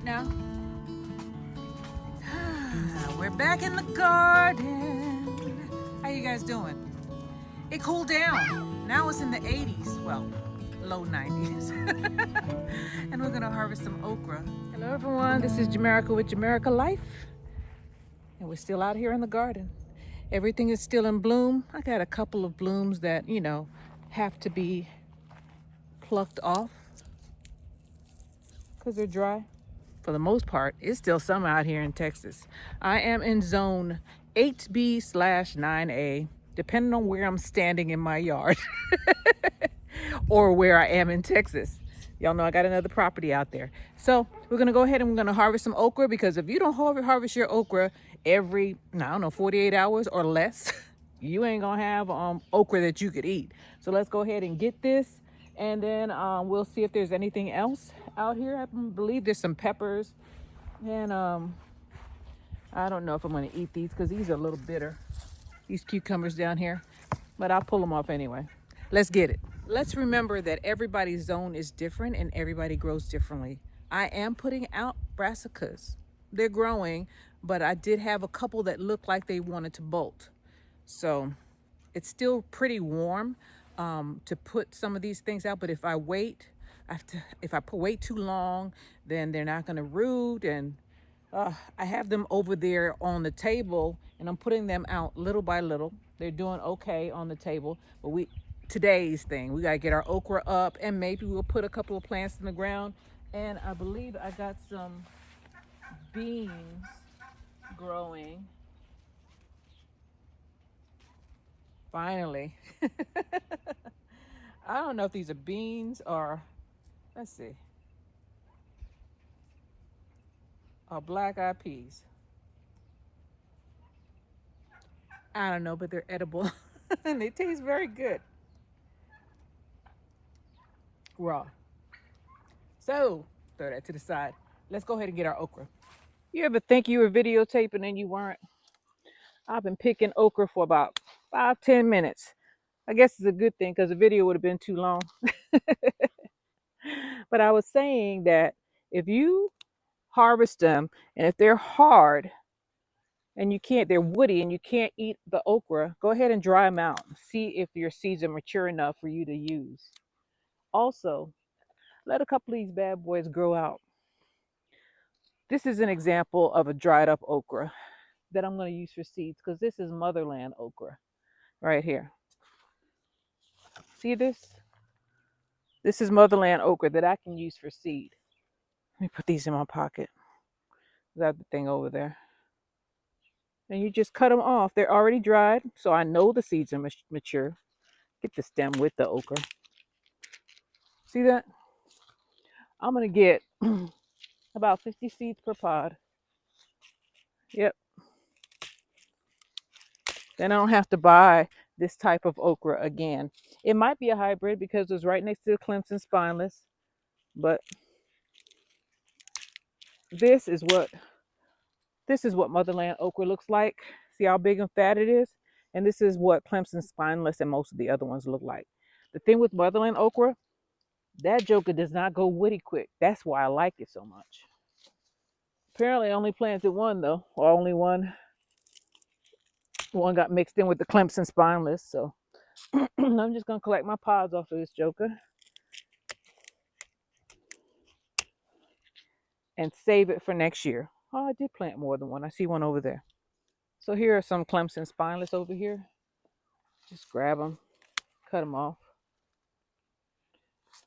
right now. We're back in the garden. How you guys doing? It cooled down. Now it's in the 80s. Well, low 90s. And we're gonna harvest some okra. Hello everyone, this is Jamerica with Jamerica Life. And we're still out here in the garden. Everything is still in bloom. I got a couple of blooms that, have to be plucked off because they're dry. For the most part, it's still summer out here in Texas. I am in zone 8B/9A, depending on where I'm standing in my yard or where I am in Texas. Y'all know I got another property out there. So we're gonna go ahead and we're gonna harvest some okra, because if you don't harvest your okra every, 48 hours or less, you ain't gonna have okra that you could eat. So let's go ahead and get this, and then we'll see if there's anything else out here. I believe there's some peppers, and I don't know if I'm gonna eat these because these are a little bitter, these cucumbers down here, but I'll pull them off anyway. Let's get it. Let's remember that everybody's zone is different and everybody grows differently. I am putting out brassicas. They're growing, but I did have a couple that looked like they wanted to bolt. So it's still pretty warm to put some of these things out, but if I wait, if I wait too long, then they're not gonna root, and I have them over there on the table, and I'm putting them out little by little. They're doing okay on the table, but today's thing, we gotta get our okra up, and maybe we'll put a couple of plants in the ground. And I believe I got some beans growing. Finally. I don't know if these are beans or, let's see, or black eyed peas. I don't know, but they're edible and they taste very good raw. So throw that to the side. Let's go ahead and get our okra. You ever think you were videotaping and you weren't? I've been picking okra for about 5-10 minutes. I guess it's a good thing because the video would have been too long. But I was saying that if you harvest them, and if they're hard and they're woody and you can't eat the okra, go ahead and dry them out. See if your seeds are mature enough for you to use. Also, let a couple of these bad boys grow out. This is an example of a dried up okra that I'm going to use for seeds, because this is motherland okra right here. See this? This is motherland okra that I can use for seed. Let me put these in my pocket. That the thing over there. And you just cut them off. They're already dried, so I know the seeds are mature. Get the stem with the okra. See that? I'm going to get about 50 seeds per pod. Yep. Then I don't have to buy this type of okra again. It might be a hybrid because it's right next to the Clemson spineless, but this is what motherland okra looks like. See how big and fat it is? And this is what Clemson spineless and most of the other ones look like. The thing with motherland okra, that joker does not go woody quick. That's why I like it so much. Apparently I only planted one though, or only one. One got mixed in with the Clemson spineless, so I'm just gonna collect my pods off of this joker and save it for next year. Oh, I did plant more than one. I see one over there. So here are some Clemson spineless over here. Just grab them, cut them off,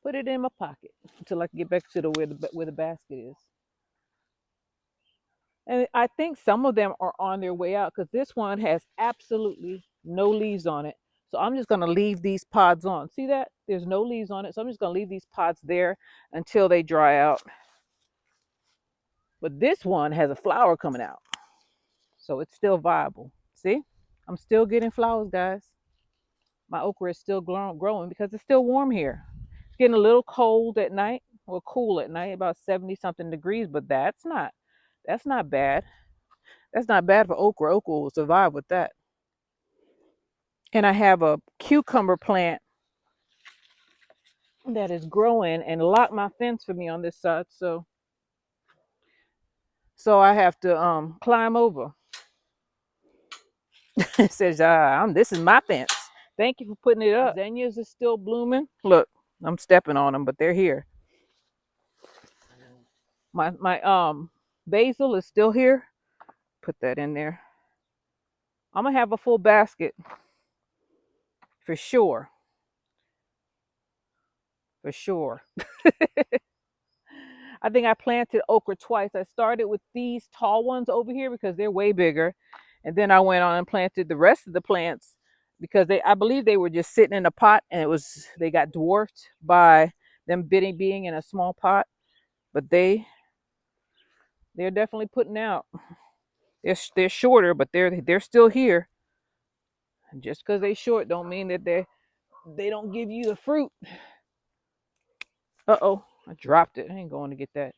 put it in my pocket until I can get back to where the basket is. And I think some of them are on their way out, because this one has absolutely no leaves on it. So I'm just going to leave these pods on. See that? There's no leaves on it. So I'm just going to leave these pods there until they dry out. But this one has a flower coming out. So it's still viable. See? I'm still getting flowers, guys. My okra is still growing because it's still warm here. It's getting a little cold at night, or cool at night, about 70 something degrees, but that's not bad. That's not bad for okra. Okra will survive with that. And I have a cucumber plant that is growing and locked my fence for me on this side. So So I have to climb over. It says, this is my fence. Thank you for putting it up. Zinnias are still blooming. Look, I'm stepping on them, but they're here. My basil is still here. Put that in there. I'm gonna have a full basket for sure. For sure. I think I planted okra twice. I started with these tall ones over here because they're way bigger. And then I went on and planted the rest of the plants because I believe they were just sitting in a pot and they got dwarfed by them being in a small pot. But they're definitely putting out. They're shorter, but they're still here. And just because they short don't mean that they don't give you the fruit. Uh-oh, I dropped it. I ain't going to get that.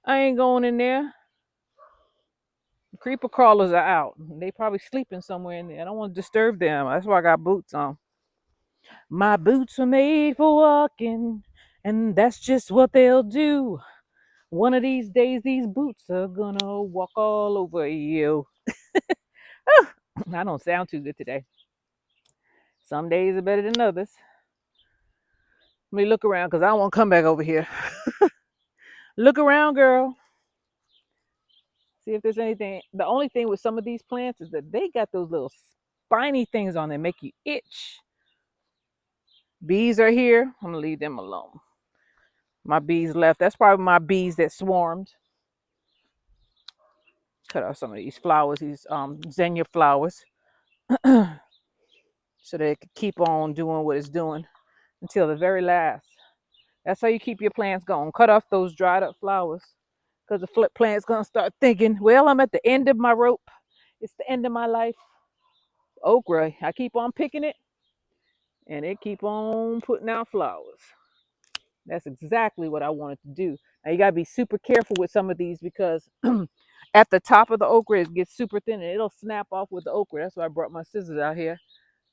I ain't going in there. Creeper crawlers are out. They probably sleeping somewhere in there. I don't want to disturb them. That's why I got boots on. My boots are made for walking, and that's just what they'll do. One of these days, these boots are gonna walk all over you. I don't sound too good today. Some days are better than others. Let me look around because I don't want to come back over here. Look around, girl. See if there's anything. The only thing with some of these plants is that they got those little spiny things on them make you itch. Bees are here. I'm gonna leave them alone. My bees left. That's probably my bees that swarmed. Cut off some of these flowers, these zinnia flowers, so they could keep on doing what it's doing until the very last. That's how you keep your plants going. Cut off those dried up flowers because the plant's gonna start thinking, well, I'm at the end of my rope. It's the end of my life. Okra, I keep on picking it and it keep on putting out flowers. That's exactly what I wanted to do. Now you gotta be super careful with some of these because at the top of the okra it gets super thin and it'll snap off with the okra. That's why I brought my scissors out here.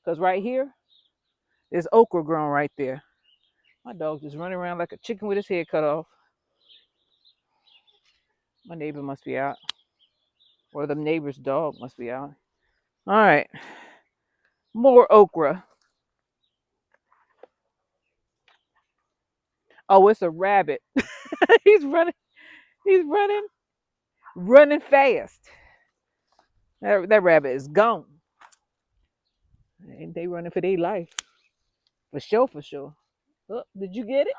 Because right here, there's okra growing right there. My dog just running around like a chicken with his head cut off. My neighbor must be out. Or the neighbor's dog must be out. All right. More okra. Oh, it's a rabbit. He's running. He's running fast. That rabbit is gone. Ain't they running for their life? For sure, for sure. Oh, did you get it?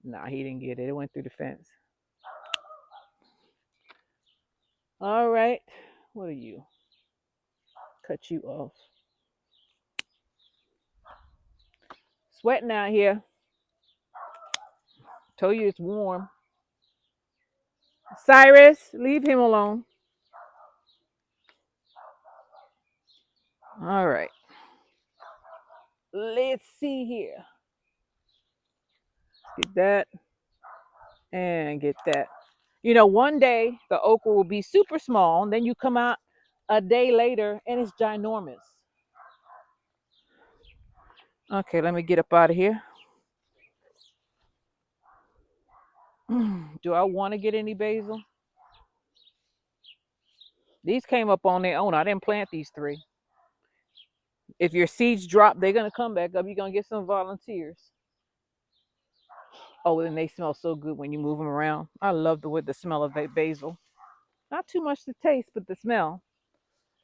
Nah, he didn't get it. It went through the fence. All right. What are you? Cut you off. Sweating out here. Told you it's warm. Cyrus, leave him alone. All right. Let's see here. Get that and get that. You know, one day the okra will be super small, and then you come out a day later and it's ginormous. Okay, let me get up out of here. Do I want to get any basil? These came up on their own. I didn't plant these three. If your seeds drop, they're going to come back up. You're going to get some volunteers. Oh, and they smell so good when you move them around. I love the smell of basil. Not too much to taste, but the smell.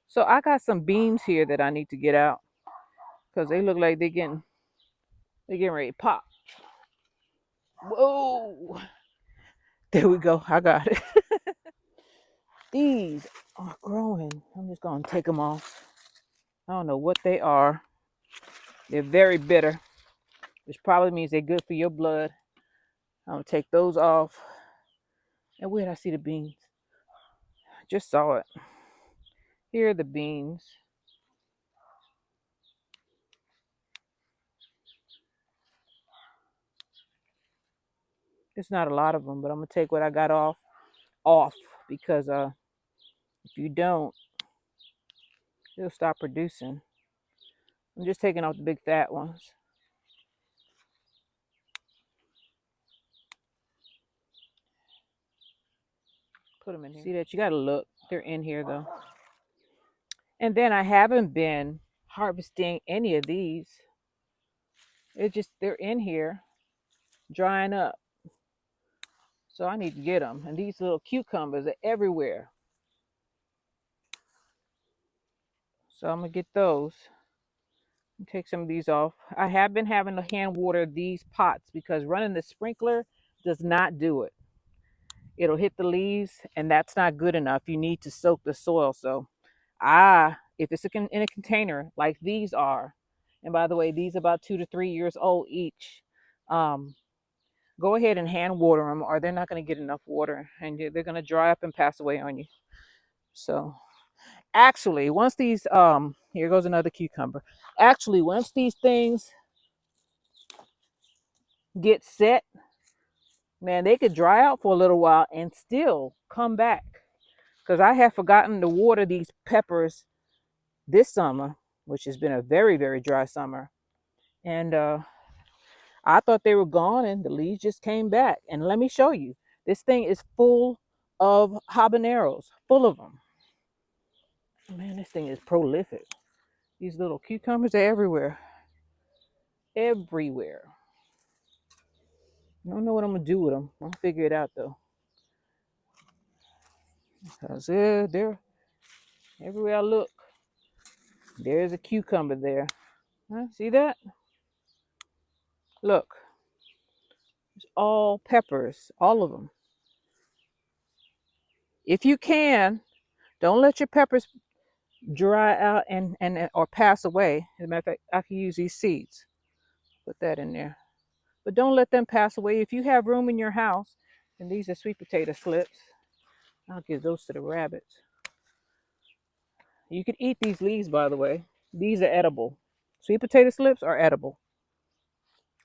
So I got some beans here that I need to get out because they look like they're getting ready to pop. Whoa. There we go. I got it. These are growing. I'm just going to take them off. I don't know what they are. They're very bitter, which probably means they're good for your blood. I'm going to take those off. And where did I see the beans? Just saw it. Here are the beans. There's not a lot of them, but I'm going to take what I got off because if you don't, it'll stop producing. I'm just taking off the big fat ones. Put them in here. See that? You got to look. They're in here though. And then I haven't been harvesting any of these. It's just they're in here drying up. So I need to get them. And these little cucumbers are everywhere. So I'm going to get those. Take some of these off. I have been having to hand water these pots because running the sprinkler does not do it. It'll hit the leaves and that's not good enough. You need to soak the soil. So if it's in a container like these are, and by the way, these are about 2 to 3 years old each, go ahead and hand water them or they're not going to get enough water and they're going to dry up and pass away on you. So actually, once these, here goes another cucumber. Actually, once these things get set, man, they could dry out for a little while and still come back. Because I have forgotten to water these peppers this summer, which has been a very, very dry summer. And I thought they were gone and the leaves just came back. And let me show you. This thing is full of habaneros, full of them. Man, this thing is prolific. These little cucumbers are everywhere. Everywhere. I don't know what I'm going to do with them. I'll figure it out though. Because they're everywhere I look. There's a cucumber there. Huh? See that? Look. It's all peppers. All of them. If you can, don't let your peppers dry out and or pass away. As a matter of fact, I can use these seeds. Put that in there. But don't let them pass away. If you have room in your house, and these are sweet potato slips, I'll give those to the rabbits. You could eat these leaves, by the way. These are edible. Sweet potato slips are edible.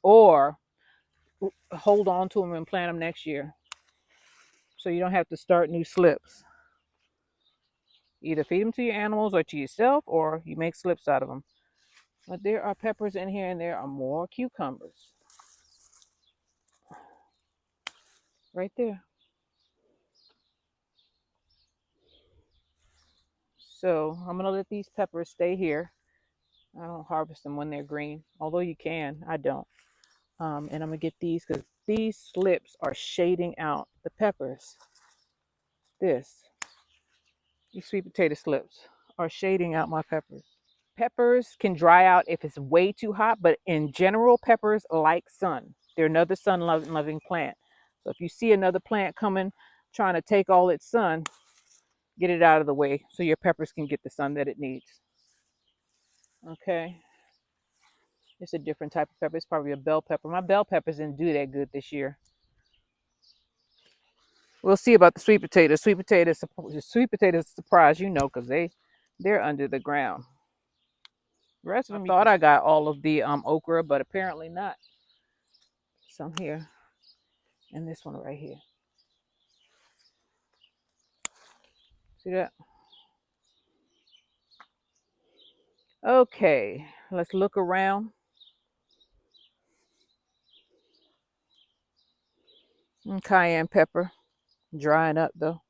Or hold on to them and plant them next year. So you don't have to start new slips. Either feed them to your animals or to yourself, or you make slips out of them. But there are peppers in here, and there are more cucumbers. Right there. So I'm going to let these peppers stay here. I don't harvest them when they're green, although you can. I don't. And I'm going to get these because these slips are shading out the peppers. These sweet potato slips are shading out my peppers. Peppers can dry out if it's way too hot, but in general, peppers like sun. They're another sun-loving plant. So if you see another plant coming, trying to take all its sun, get it out of the way so your peppers can get the sun that it needs. Okay. It's a different type of pepper. It's probably a bell pepper. My bell peppers didn't do that good this year. We'll see about the sweet potatoes. Sweet potatoes surprise, because they're under the ground. The rest of them, I thought I got all of the okra, but apparently not. Some here, and this one right here. See that? Okay, let's look around. Cayenne pepper, drying up though.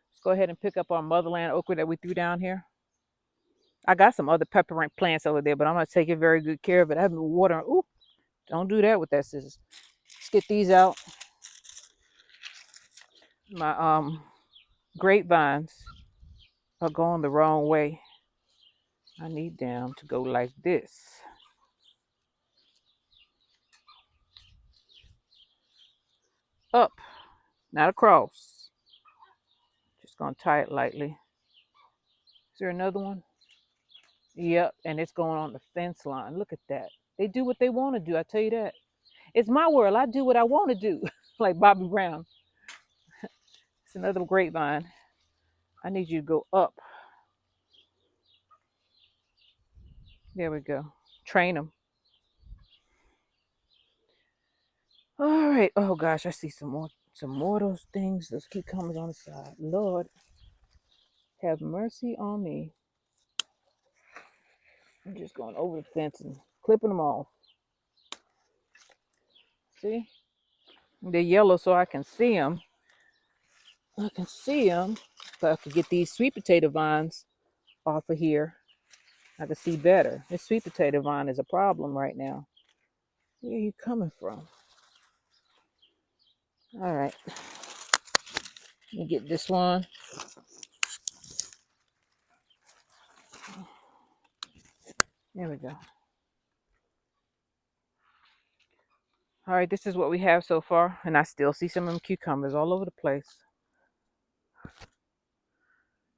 Let's go ahead and pick up our motherland okra that we threw down here. I got some other pepper plants over there, but I'm gonna take very good care of it. I haven't been watering. Ooh, don't do that with that scissors. Let's get these out. My grapevines are going the wrong way. I need them to go like this. Up, not across. Just gonna tie it lightly. Is there another one? Yep, and it's going on the fence line. Look at that. They do what they want to do. I tell you that. It's my world. I do what I want to do. Like Bobby Brown. It's another grapevine. I need you to go up. There we go. Train them. All right. Oh gosh, I see some more of those things. Those cucumbers on the side. Lord, have mercy on me. I'm just going over the fence and clipping them off. See? They're yellow so I can see them. I can see them. If I could get these sweet potato vines off of here, I can see better. This sweet potato vine is a problem right now. Where are you coming from? All right. Let me get this one. There we go. All right, this is what we have so far. And I still see some of them cucumbers all over the place.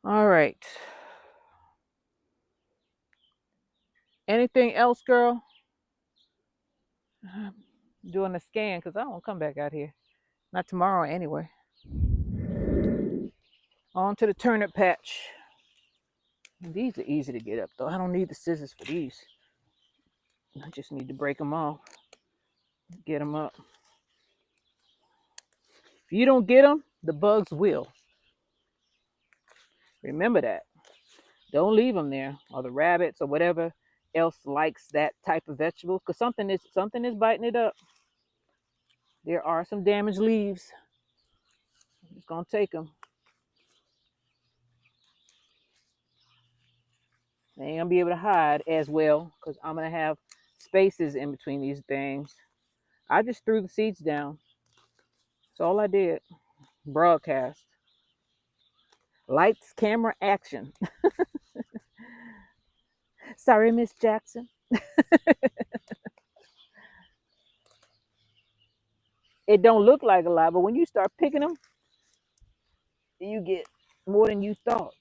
All right. Anything else, girl? I'm doing a scan because I don't want to come back out here. Not tomorrow anyway. On to the turnip patch. And these are easy to get up though. I don't need the scissors for these. I just need to break them off. Get them up. If you don't get them, the bugs will. Remember that. Don't leave them there, or the rabbits or whatever else likes that type of vegetable, because something is biting it up. There are some damaged leaves. I'm just gonna take them. They ain't gonna be able to hide as well because I'm gonna have spaces in between these things. I just threw the seeds down. That's all I did. Broadcast. Lights, camera, action. Sorry, Miss Jackson. It don't look like a lot, but when you start picking them, you get more than you thought.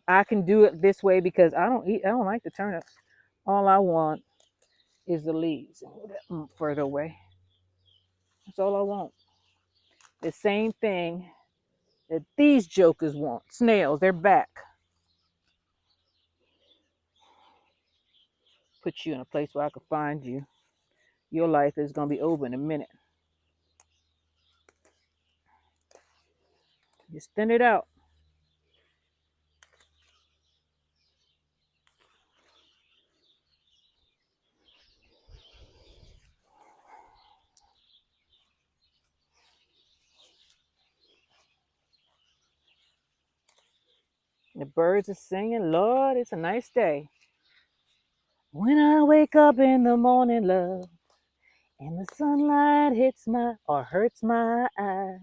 I can do it this way because I don't like the turnips. All I want is the leaves. Move that further away. That's all I want. The same thing that these jokers want. Snails, they're back. Put you in a place where I can find you. Your life is gonna be over in a minute. Just thin it out. The birds are singing, Lord, it's a nice day. When I wake up in the morning, love, and the sunlight hits my or hurts my eyes.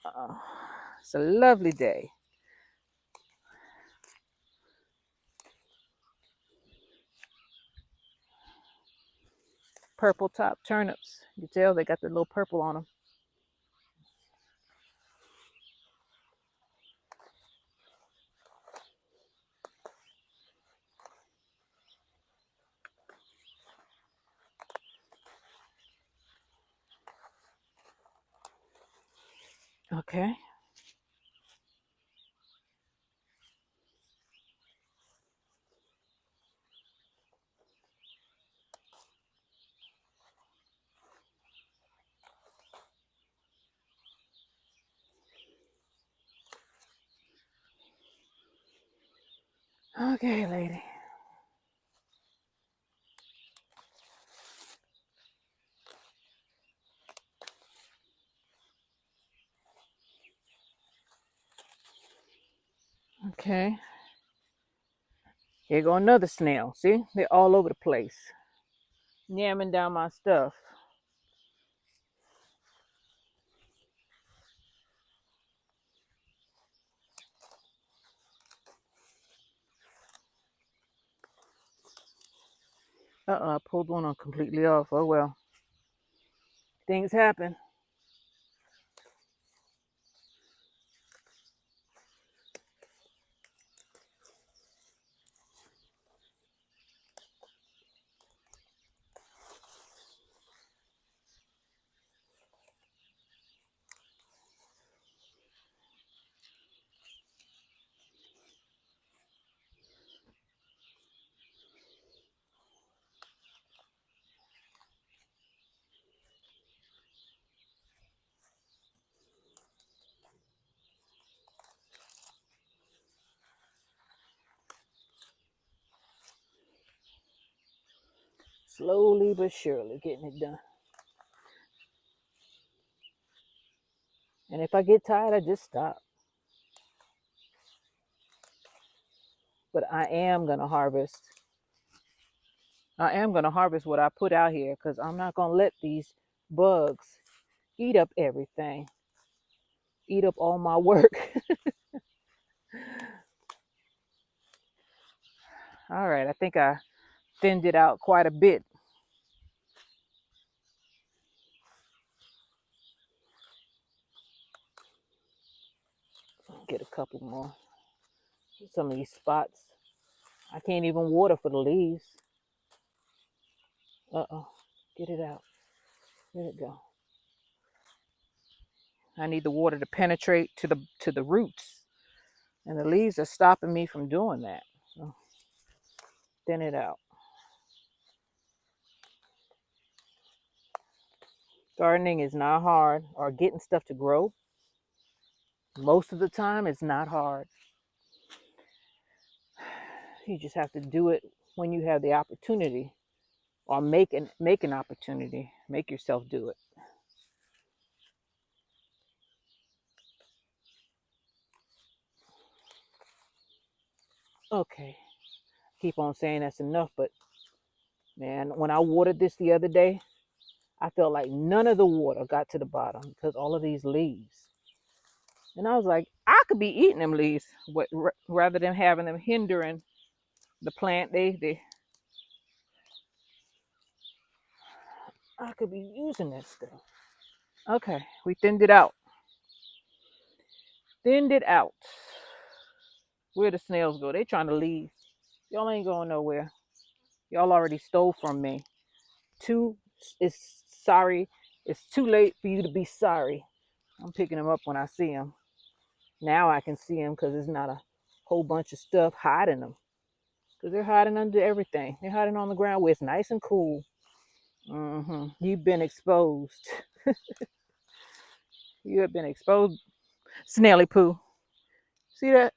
Oh, it's a lovely day. Purple top turnips. You can tell they got the little purple on them. Okay. Okay, lady. Okay. Here go another snail. See? They're all over the place. Yamming down my stuff. I pulled one on completely off. Oh well. Things happen. Slowly but surely getting it done. And if I get tired, I just stop. But I am going to harvest. I am going to harvest what I put out here because I'm not going to let these bugs eat up everything, eat up all my work. All right, I think I thinned it out quite a bit. Get a couple more. Some of these spots. I can't even water for the leaves. Uh-oh. Get it out. Let it go. I need the water to penetrate to the roots. And the leaves are stopping me from doing that. So thin it out. Gardening is not hard, or getting stuff to grow. Most of the time, it's not hard. You just have to do it when you have the opportunity, or make an opportunity. Make yourself do it. Okay. Keep on saying that's enough, but man, when I watered this the other day, I felt like none of the water got to the bottom because all of these leaves. And I was like, I could be eating them leaves rather than having them hindering the plant. I could be using that stuff. Okay, we thinned it out. Thinned it out. Where the snails go? They trying to leave. Y'all ain't going nowhere. Y'all already stole from me. It's sorry. It's too late for you to be sorry. I'm picking them up when I see them. Now I can see them because there's not a whole bunch of stuff hiding them. Because they're hiding under everything. They're hiding on the ground where it's nice and cool. You've been exposed. You have been exposed, Snaily Poo. See that?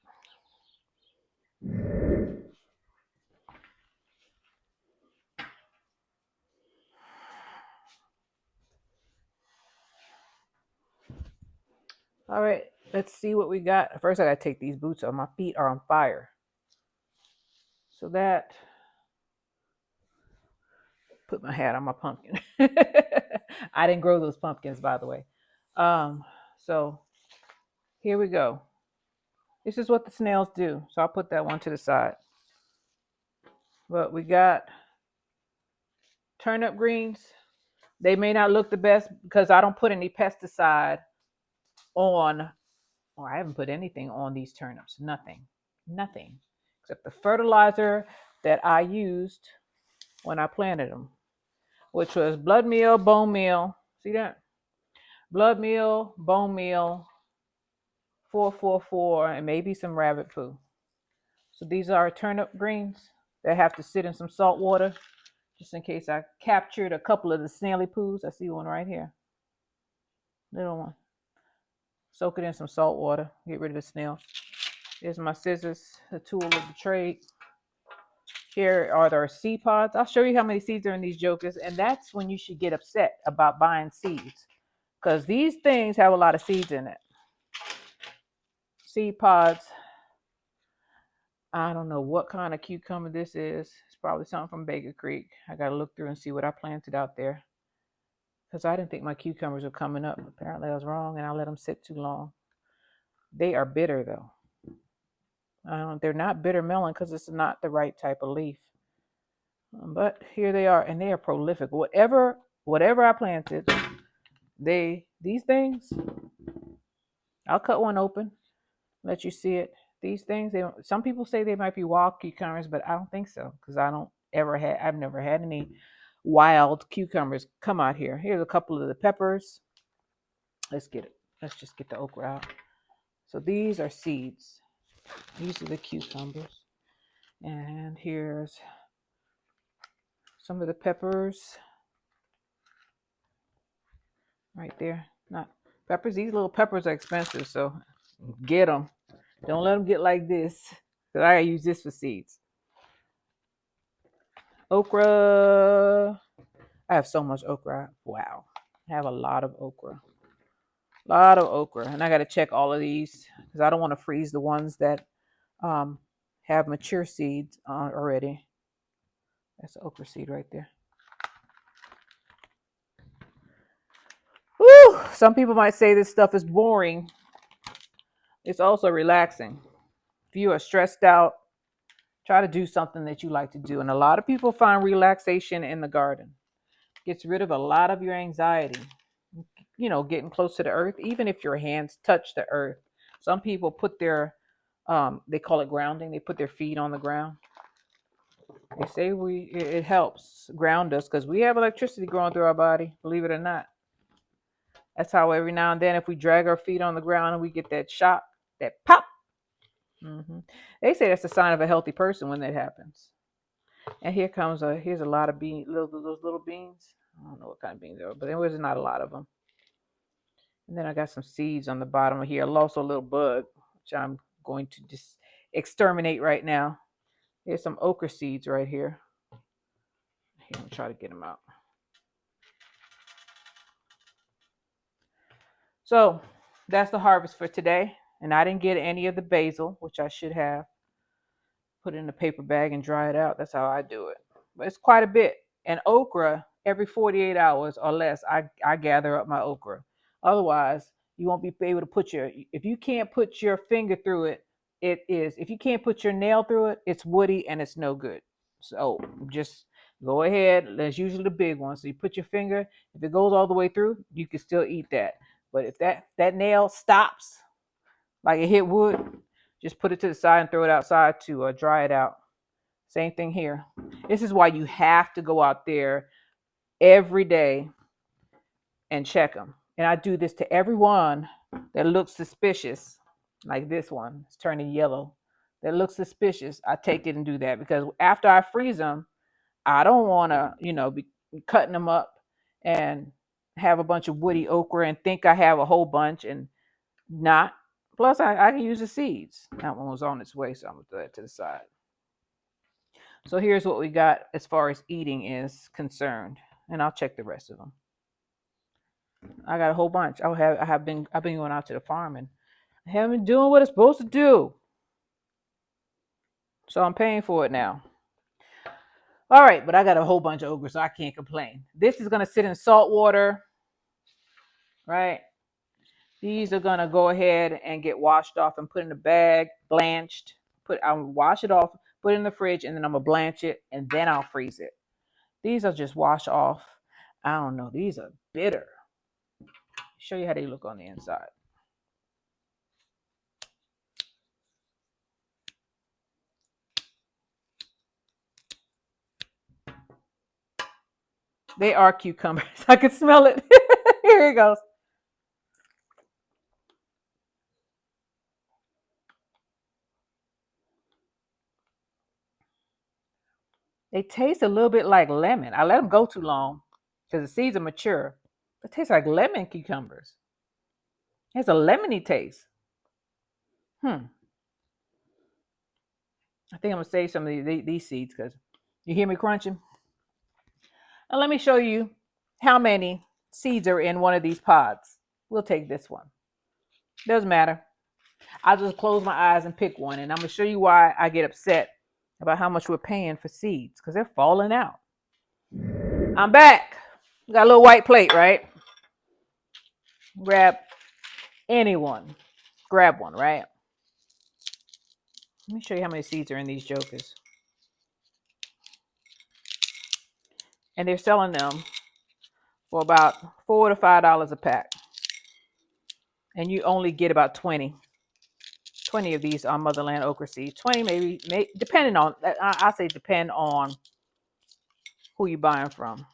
All right, let's see what we got. First, I got to take these boots off. My feet are on fire. So that, put my hat on my pumpkin. I didn't grow those pumpkins, by the way. So here we go. This is what the snails do. So I'll put that one to the side. But we got turnip greens. They may not look the best because I don't put any pesticide on, or I haven't put anything on these turnips. Nothing. Except the fertilizer that I used when I planted them, which was blood meal, bone meal. See that? Blood meal, bone meal, 444, and maybe some rabbit poo. So these are turnip greens that have to sit in some salt water, just in case I captured a couple of the snaily poos. I see one right here. Little one. Soak it in some salt water. Get rid of the snails. Here's my scissors, the tool of the trade. Here are their seed pods. I'll show you how many seeds are in these jokers. And that's when you should get upset about buying seeds, because these things have a lot of seeds in it. Seed pods. I don't know what kind of cucumber this is. It's probably something from Baker Creek. I got to look through and see what I planted out there, because I didn't think my cucumbers were coming up. Apparently I was wrong and I let them sit too long. They are bitter though. They're not bitter melon because it's not the right type of leaf. But here they are, and they are prolific. Whatever I planted, these things, I'll cut one open, let you see it. These things, some people say they might be wild cucumbers, but I don't think so, because I've never had any wild cucumbers come out here. Here's a couple of the peppers. Let's just get the okra out. So these are seeds. These are the cucumbers. And here's some of the peppers right there. Not peppers. These little peppers are expensive, so get them. Don't let them get like this, because I use this for seeds. Okra. I have so much okra. Wow. I have a lot of okra. A lot of okra. And I got to check all of these because I don't want to freeze the ones that um, have mature seeds already. That's the okra seed right there. Whew. Some people might say this stuff is boring. It's also relaxing. If you are stressed out, try to do something that you like to do. And a lot of people find relaxation in the garden. Gets rid of a lot of your anxiety. You know, getting close to the earth, even if your hands touch the earth. Some people put their, they call it grounding. They put their feet on the ground. They say it helps ground us because we have electricity going through our body, believe it or not. That's how every now and then, if we drag our feet on the ground and we get that shock, that pop. They say that's a sign of a healthy person when that happens. And here's a lot of beans, those little beans. I don't know what kind of beans they are, but there's not a lot of them. And then I got some seeds on the bottom of here. Also a little bug, which I'm going to just exterminate right now. There's some okra seeds right here. Here, I'm try to get them out. So that's the harvest for today. And I didn't get any of the basil, which I should have. Put it in a paper bag and dry it out. That's how I do it. But it's quite a bit. And okra, every 48 hours or less, I gather up my okra. Otherwise, you won't be able to if you can't put your finger through it, if you can't put your nail through it, it's woody and it's no good. So just go ahead. That's usually the big one. So you put your finger, if it goes all the way through, you can still eat that. But if that nail stops, like it hit wood, just put it to the side and throw it outside to dry it out. Same thing here. This is why you have to go out there every day and check them. And I do this to everyone that looks suspicious, like this one. It's turning yellow. That looks suspicious. I take it and do that because after I freeze them, I don't want to, be cutting them up and have a bunch of woody okra and think I have a whole bunch and not. Plus, I can use the seeds. That one was on its way, so I'm going to throw that to the side. So here's what we got as far as eating is concerned, and I'll check the rest of them. I got a whole bunch. I've been going out to the farm and I haven't been doing what it's supposed to do. So I'm paying for it now. All right, but I got a whole bunch of okra, so I can't complain. This is gonna sit in salt water, right? These are gonna go ahead and get washed off and put in a bag, blanched. I'll wash it off, put it in the fridge, and then I'm gonna blanch it, and then I'll freeze it. These are just wash off. I don't know. These are bitter. Show you how they look on the inside. They are cucumbers. I can smell it. Here it goes. They taste a little bit like lemon. I let them go too long because the seeds are mature. It tastes like lemon cucumbers. It has a lemony taste. I think I'm going to save some of these seeds because you hear me crunching? And let me show you how many seeds are in one of these pods. We'll take this one. Doesn't matter. I'll just close my eyes and pick one. And I'm going to show you why I get upset about how much we're paying for seeds because they're falling out. I'm back. Got a little white plate, right? Grab anyone. Grab one, right? Let me show you how many seeds are in these jokers. And they're selling them for about $4 to $5 a pack. And you only get about 20 of these motherland okra seeds. 20 maybe depending on, I say depend on who you're buying from.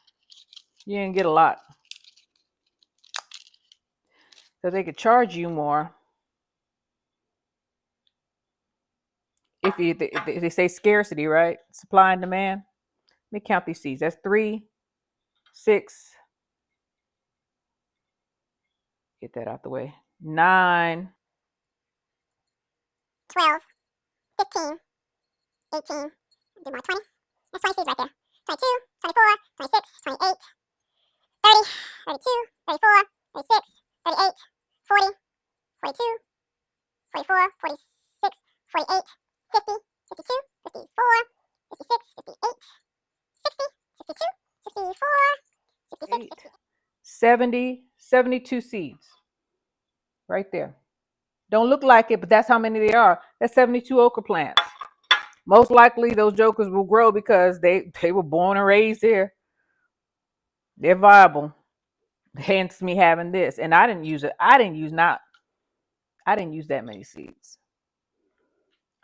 You didn't get a lot. Because they could charge you more if they say scarcity, right? Supply and demand. Let me count these seeds. That's 3, 6. Get that out the way. 9, 12, 15, 18, do more, 20. That's 20 seeds right there. 22, 24, 26, 28, 30, 32, 34, 36, 38, 40, 42, 44, 46, 48, 50, 52, 54, 56, 58, 60, 62, 64, 66, 68. 70, 72 seeds right there. Don't look like it, but that's how many there are. That's 72 okra plants. Most likely those jokers will grow because they were born and raised here. They're viable. Hence me having this. And I didn't use it. I didn't use that many seeds.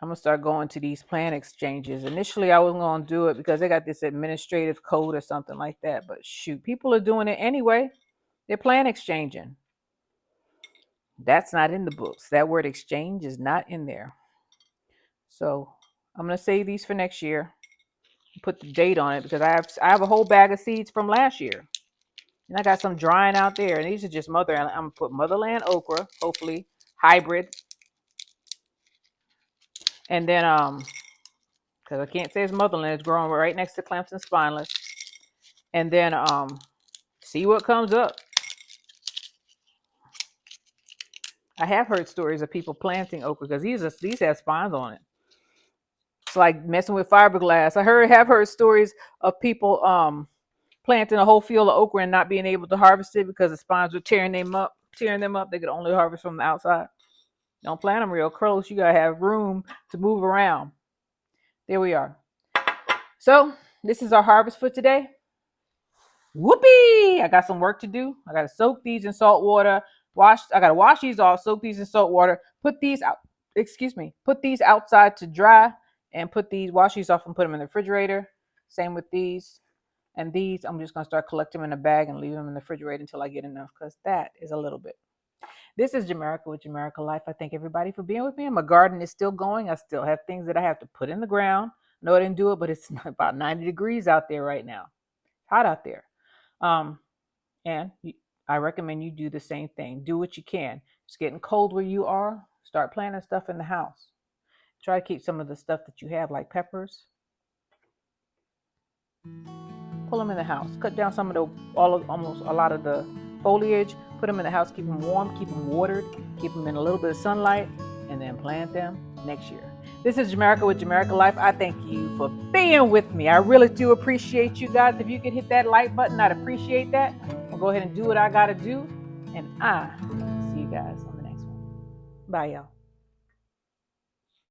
I'm gonna start going to these plant exchanges. Initially I wasn't gonna do it because they got this administrative code or something like that. But shoot, people are doing it anyway. They're plant exchanging. That's not in the books. That word exchange is not in there. So I'm gonna save these for next year. Put the date on it because I have a whole bag of seeds from last year. And I got some drying out there. And these are just I'm gonna put motherland okra, hopefully hybrid. And then because I can't say it's motherland, it's growing right next to Clemson spineless. And then see what comes up. I have heard stories of people planting okra because these have spines on it. It's like messing with fiberglass. Have heard stories of people planting a whole field of okra and not being able to harvest it because the spines were tearing them up. They could only harvest from the outside. Don't plant them real close. You gotta have room to move around. There we are. So this is our harvest for today. Whoopee! I got some work to do. I gotta soak these in salt water. I gotta wash these off, soak these in salt water, put these outside to dry, and wash these off and put them in the refrigerator. Same with these. And these, I'm just going to start collecting them in a bag and leave them in the refrigerator until I get enough because that is a little bit. This is Jamerica with Jamerica Life. I thank everybody for being with me. My garden is still going. I still have things that I have to put in the ground. No, I didn't do it, but it's about 90 degrees out there right now. It's hot out there. And I recommend you do the same thing. Do what you can. It's getting cold where you are. Start planting stuff in the house. Try to keep some of the stuff that you have, like peppers. Pull them in the house. Cut down almost a lot of the foliage. Put them in the house. Keep them warm. Keep them watered. Keep them in a little bit of sunlight, and then plant them next year. This is Jamerica with Jamerica Life. I thank you for being with me. I really do appreciate you guys. If you could hit that like button, I'd appreciate that. I'll go ahead and do what I gotta do, and I see you guys on the next one. Bye, y'all.